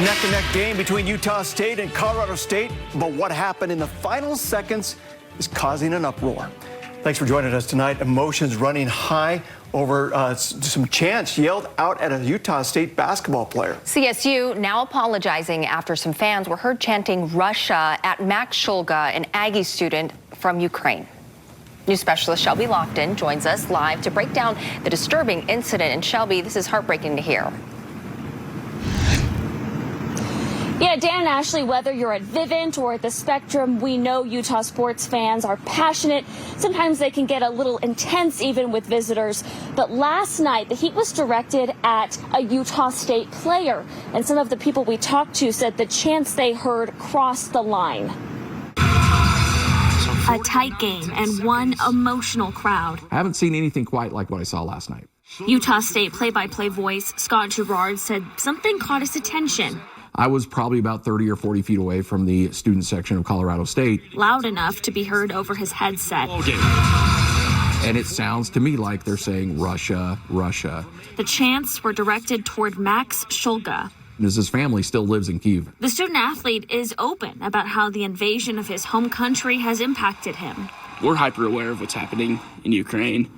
Neck-to-neck game between Utah State and Colorado State, but what happened in the final seconds is causing an uproar. Thanks for joining us tonight. Emotions running high over some chants yelled out at a Utah State basketball player. CSU now apologizing after some fans were heard chanting Russia at Max Shulga, an Aggie student from Ukraine. News specialist Shelby Lofton joins us live to break down the disturbing incident. And Shelby, this is heartbreaking to hear. Yeah, Dan and Ashley, whether you're at Vivint or at the Spectrum, we know Utah sports fans are passionate. Sometimes they can get a little intense even with visitors. But last night, the heat was directed at a Utah State player. And some of the people we talked to said the chants they heard crossed the line. A tight game and one emotional crowd. I haven't seen anything quite like what I saw last night. Utah State play-by-play voice Scott Gerard said something caught his attention. I was probably about 30 or 40 feet away from the student section of Colorado State. Loud enough to be heard over his headset. And it sounds to me like they're saying Russia, Russia. The chants were directed toward Max Shulga. His family still lives in Kyiv. The student athlete is open about how the invasion of his home country has impacted him. We're hyper aware of what's happening in Ukraine.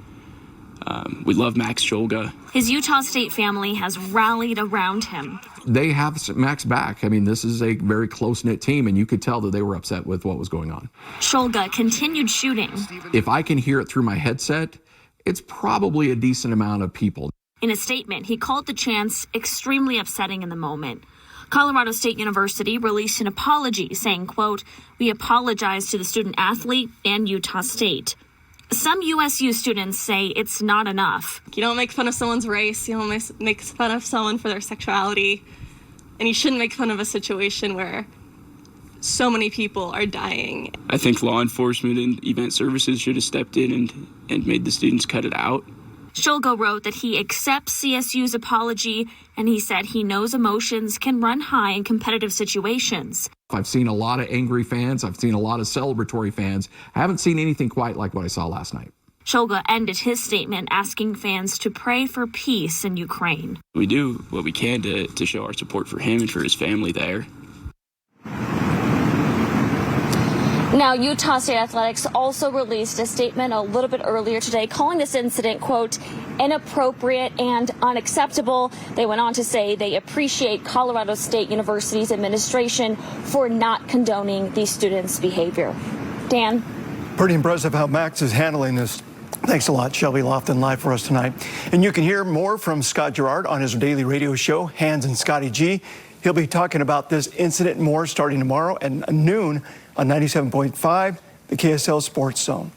We love Max Shulga. His Utah State family has rallied around him. They have Max back. I mean, this is a very close-knit team, and you could tell that they were upset with what was going on. Shulga continued shooting. If I can hear it through my headset, it's probably a decent amount of people. In a statement, he called the chants extremely upsetting in the moment. Colorado State University released an apology saying, quote, "We apologize to the student athlete and Utah State." Some USU students say it's not enough. You don't make fun of someone's race, you don't make fun of someone for their sexuality, and you shouldn't make fun of a situation where so many people are dying. I think law enforcement and event services should have stepped in and made the students cut it out. Shulga wrote that he accepts CSU's apology, and he said he knows emotions can run high in competitive situations. I've seen a lot of angry fans. I've seen a lot of celebratory fans. I haven't seen anything quite like what I saw last night. Shulga ended his statement asking fans to pray for peace in Ukraine. We do what we can to show our support for him and for his family there. Now, Utah State Athletics also released a statement a little bit earlier today calling this incident, quote, inappropriate and unacceptable. They went on to say they appreciate Colorado State University's administration for not condoning these students' behavior. Dan? Pretty impressive how Max is handling this. Thanks a lot, Shelby Lofton, live for us tonight. And you can hear more from Scott Gerard on his daily radio show, Hands and Scotty G. He'll be talking about this incident more starting tomorrow at noon on 97.5, the KSL Sports Zone.